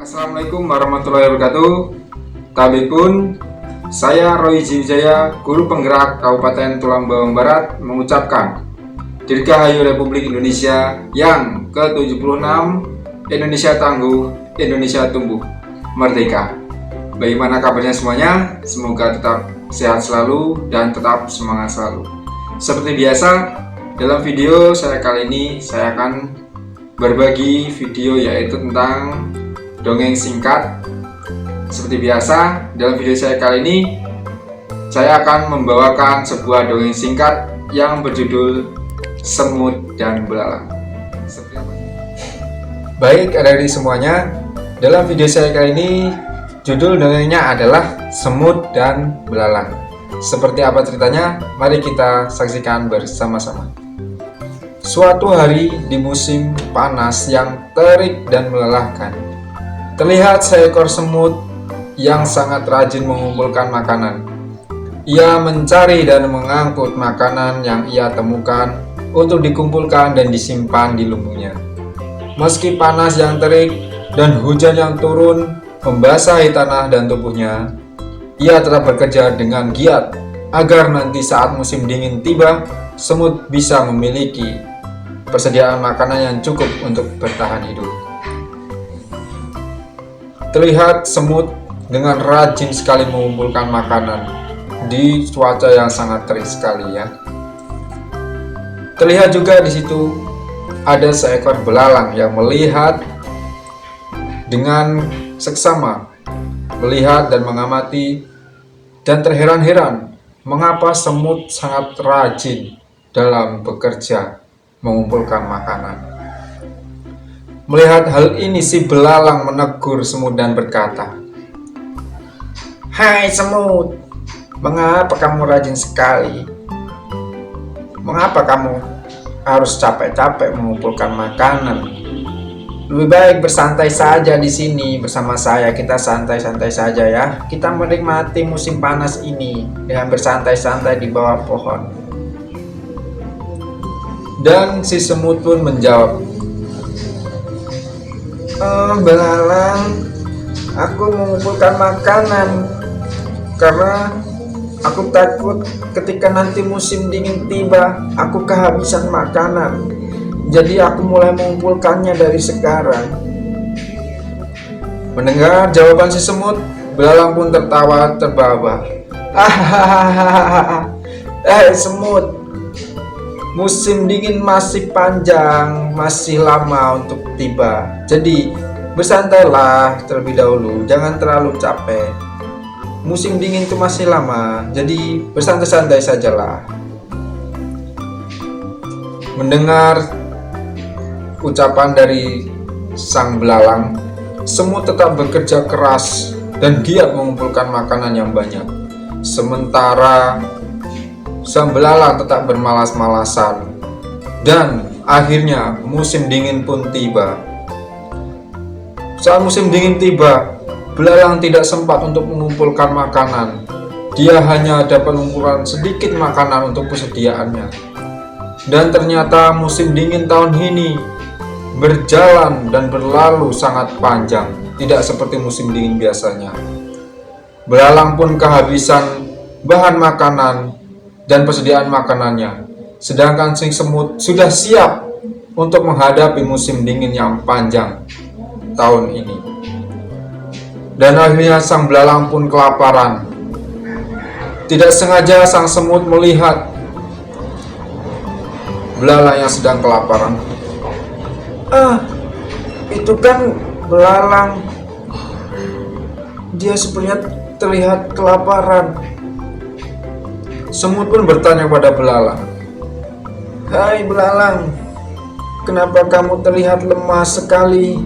Assalamualaikum warahmatullahi wabarakatuh. Tabipun, saya Roy Wijaya, Guru Penggerak Kabupaten Tulang Bawang Barat, mengucapkan Dirgahayu Republik Indonesia yang ke-76, Indonesia tangguh, Indonesia tumbuh, merdeka. Bagaimana kabarnya semuanya? Semoga tetap sehat selalu dan tetap semangat selalu. Seperti biasa, dalam video saya kali ini saya akan berbagi video yaitu tentang dongeng singkat. Seperti biasa, dalam video saya kali ini saya akan membawakan sebuah dongeng singkat yang berjudul Semut dan Belalang. Baik, adik-adik semuanya, dalam video saya kali ini judul dongengnya adalah Semut dan Belalang. Seperti apa ceritanya? Mari kita saksikan bersama-sama. Suatu hari di musim panas yang terik dan melelahkan, terlihat seekor semut yang sangat rajin mengumpulkan makanan. Ia mencari dan mengangkut makanan yang ia temukan untuk dikumpulkan dan disimpan di lumbungnya. Meski panas yang terik dan hujan yang turun membasahi tanah dan tubuhnya, ia tetap bekerja dengan giat agar nanti saat musim dingin tiba, semut bisa memiliki persediaan makanan yang cukup untuk bertahan hidup. Terlihat semut dengan rajin sekali mengumpulkan makanan di cuaca yang sangat terik sekali ya. Terlihat juga di situ ada seekor belalang yang melihat dengan seksama, melihat dan mengamati dan terheran-heran mengapa semut sangat rajin dalam bekerja mengumpulkan makanan. Melihat hal ini, si belalang menegur semut dan berkata, "Hai semut, mengapa kamu rajin sekali? Mengapa kamu harus capek-capek mengumpulkan makanan? Lebih baik bersantai saja di sini bersama saya. Kita santai-santai saja ya. Kita menikmati musim panas ini dengan bersantai-santai di bawah pohon." Dan si semut pun menjawab, "Belalang, aku mengumpulkan makanan karena aku takut ketika nanti musim dingin tiba, aku kehabisan makanan. Jadi aku mulai mengumpulkannya dari sekarang." Mendengar jawaban si semut, belalang pun tertawa terbahak-bahak. Semut, musim dingin masih panjang, masih lama untuk tiba. Jadi bersantailah terlebih dahulu, jangan terlalu capek. Musim dingin itu masih lama, jadi bersantai-santai sajalah." Mendengar ucapan dari sang belalang, semut tetap bekerja keras dan giat mengumpulkan makanan yang banyak. Sementara sang belalang tetap bermalas-malasan, dan akhirnya musim dingin pun tiba. Saat musim dingin tiba, belalang tidak sempat untuk mengumpulkan makanan. Dia hanya dapat mengumpulkan sedikit makanan untuk persediaannya. Dan ternyata musim dingin tahun ini berjalan dan berlalu sangat panjang, tidak seperti musim dingin biasanya. Belalang pun kehabisan bahan makanan dan persediaan makanannya, sedangkan si semut sudah siap untuk menghadapi musim dingin yang panjang tahun ini. Dan akhirnya sang belalang pun kelaparan. Tidak sengaja sang semut melihat belalang yang sedang kelaparan. Itu kan belalang. Dia sepertinya terlihat kelaparan. Semut pun bertanya pada belalang, "Hai belalang, kenapa kamu terlihat lemah sekali?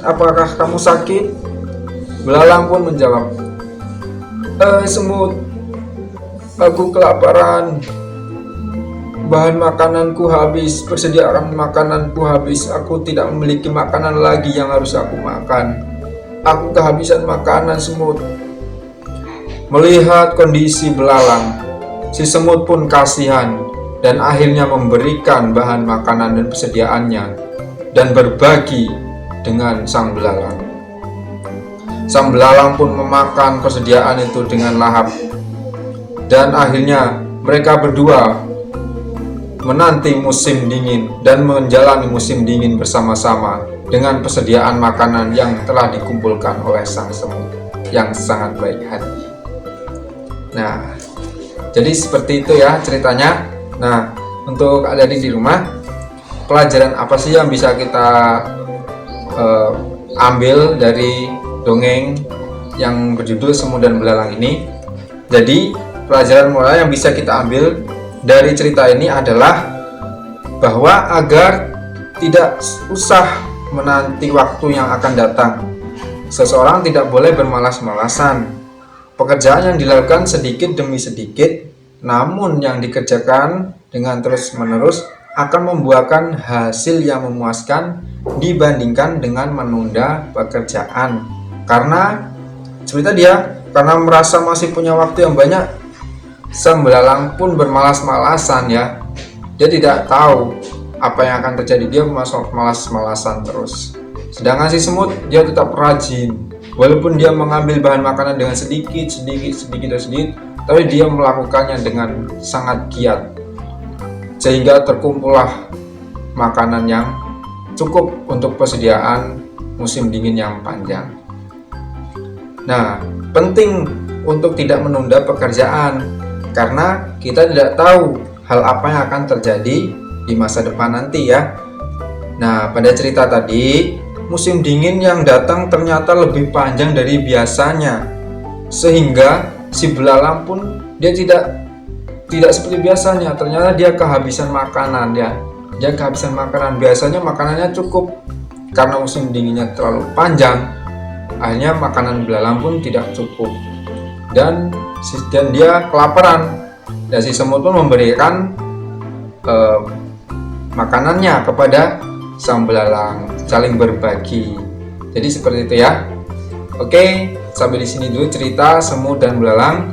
Apakah kamu sakit?" Belalang pun menjawab, "Semut, aku kelaparan. Bahan makananku habis, persediaan makananku habis. Aku tidak memiliki makanan lagi yang harus aku makan. Aku kehabisan makanan, semut." Melihat kondisi belalang, si semut pun kasihan dan akhirnya memberikan bahan makanan dan persediaannya dan berbagi dengan sang belalang. Sang belalang pun memakan persediaan itu dengan lahap, dan akhirnya mereka berdua menanti musim dingin dan menjalani musim dingin bersama-sama dengan persediaan makanan yang telah dikumpulkan oleh sang semut yang sangat baik hati. Nah, jadi seperti itu ya ceritanya. Nah, untuk adik-adik di rumah, pelajaran apa sih yang bisa kita ambil dari dongeng yang berjudul Semut dan Belalang ini? Jadi pelajaran moral yang bisa kita ambil dari cerita ini adalah bahwa agar tidak usah menanti waktu yang akan datang, seseorang tidak boleh bermalas-malasan. Pekerjaan yang dilakukan sedikit demi sedikit, namun yang dikerjakan dengan terus-menerus akan membuahkan hasil yang memuaskan dibandingkan dengan menunda pekerjaan. Karena seperti karena merasa masih punya waktu yang banyak, sang belalang pun bermalas-malasan ya. Dia tidak tahu apa yang akan terjadi, dia malas-malasan terus. Sedangkan si semut, dia tetap rajin. Walaupun dia mengambil bahan makanan dengan sedikit, tapi dia melakukannya dengan sangat giat, sehingga terkumpullah makanan yang cukup untuk persediaan musim dingin yang panjang. Nah, penting untuk tidak menunda pekerjaan, karena kita tidak tahu hal apa yang akan terjadi di masa depan nanti ya. Nah, pada cerita tadi, musim dingin yang datang ternyata lebih panjang dari biasanya, sehingga si belalang pun dia tidak seperti biasanya. Ternyata dia kehabisan makanan ya. Dia kehabisan makanan. Biasanya makanannya cukup, karena musim dinginnya terlalu panjang, akhirnya makanan belalang pun tidak cukup, dan dia kelaparan. Dan si semut pun memberikan makanannya kepada sang belalang, saling berbagi. Jadi seperti itu ya. Oke, sampai di sini dulu cerita semut dan belalang.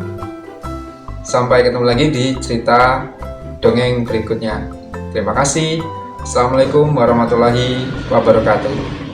Sampai ketemu lagi di cerita dongeng berikutnya. Terima kasih. Assalamualaikum warahmatullahi wabarakatuh.